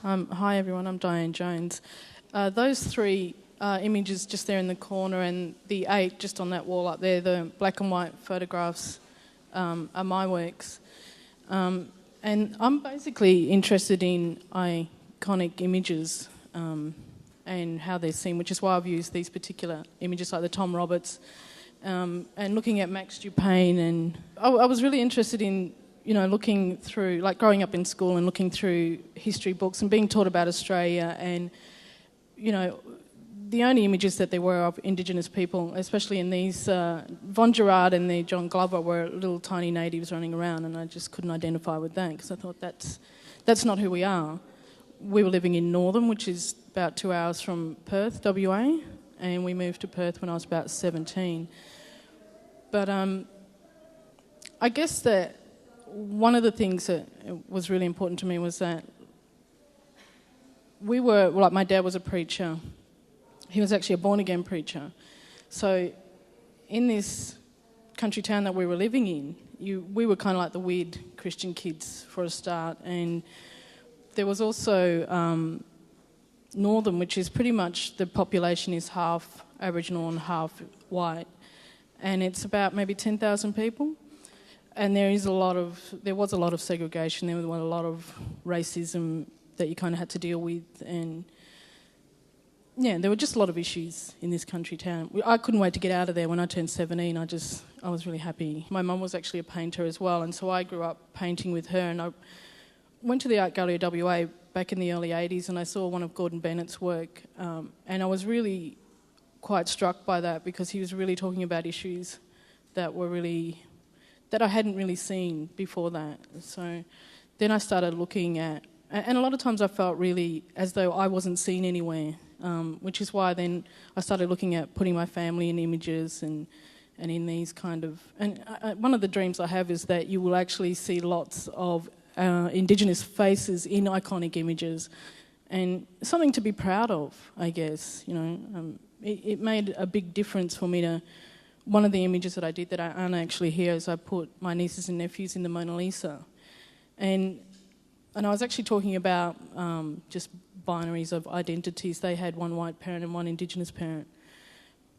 Hi everyone, I'm Dianne Jones. Those three images just there in the corner and the 8 just on that wall up there, the black and white photographs are my works. And I'm basically interested in iconic images and how they're seen, which is why I've used these particular images like the Tom Roberts and looking at Max Dupain. And I was really interested in looking through, like growing up in school and looking through history books and being taught about Australia and, the only images that there were of Indigenous people, especially in these, Von Gerard and the John Glover were little tiny natives running around, and I just couldn't identify with that because I thought that's not who we are. We were living in Northern, which is about 2 hours from Perth, WA, and we moved to Perth when I was about 17. But I guess that one of the things that was really important to me was that my dad was a preacher. He was actually a born-again preacher. So in this country town that we were living in, we were kind of like the weird Christian kids for a start. And there was also Northern, which is pretty much the population is half Aboriginal and half white. And it's about maybe 10,000 people. And there was a lot of segregation, there was a lot of racism that you kind of had to deal with, and yeah, there were just a lot of issues in this country town. I couldn't wait to get out of there. When I turned 17, I was really happy. My mum was actually a painter as well, and so I grew up painting with her, and I went to the Art Gallery of WA back in the early 80s, and I saw one of Gordon Bennett's work, and I was really quite struck by that because he was really talking about issues that I hadn't really seen before that. So then I started looking at, and a lot of times I felt really as though I wasn't seen anywhere, which is why then I started looking at putting my family in images and in these kind of, and one of the dreams I have is that you will actually see lots of Indigenous faces in iconic images, and something to be proud of, I guess. It made a big difference for me to. One of the images that I did that aren't actually here is I put my nieces and nephews in the Mona Lisa. And I was actually talking about just binaries of identities. They had one white parent and one Indigenous parent.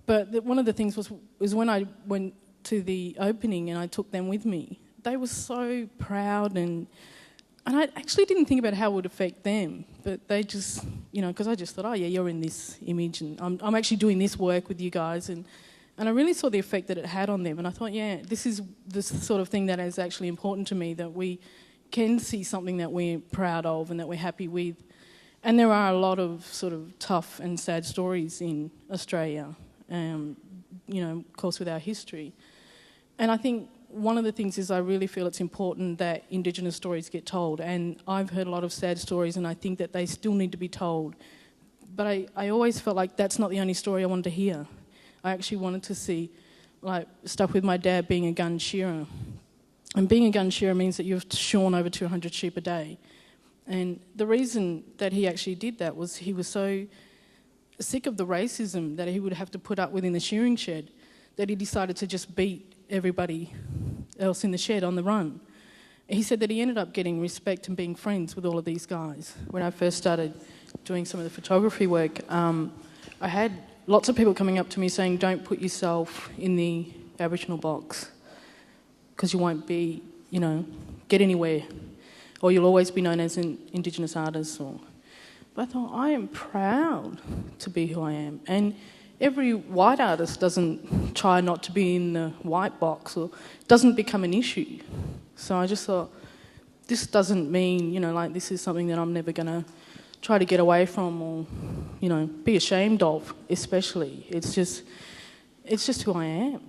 But one of the things was when I went to the opening and I took them with me, they were so proud and I actually didn't think about how it would affect them. But they just, because I just thought, oh yeah, you're in this image and I'm actually doing this work with you guys. And I really saw the effect that it had on them. And I thought, yeah, this is the sort of thing that is actually important to me, that we can see something that we're proud of and that we're happy with. And there are a lot of sort of tough and sad stories in Australia, of course, with our history. And I think one of the things is I really feel it's important that Indigenous stories get told. And I've heard a lot of sad stories and I think that they still need to be told. But I always felt like that's not the only story I wanted to hear. I actually wanted to see stuff with my dad being a gun shearer. And being a gun shearer means that you've shorn over 200 sheep a day. And the reason that he actually did that was he was so sick of the racism that he would have to put up with in the shearing shed that he decided to just beat everybody else in the shed on the run. He said that he ended up getting respect and being friends with all of these guys. When I first started doing some of the photography work, I had lots of people coming up to me saying, don't put yourself in the Aboriginal box because you won't be, get anywhere, or you'll always be known as an Indigenous artist. But I thought, I am proud to be who I am. And every white artist doesn't try not to be in the white box or doesn't become an issue. So I just thought, this doesn't mean, this is something that I'm never going to try to get away from or, be ashamed of, especially. It's just who I am.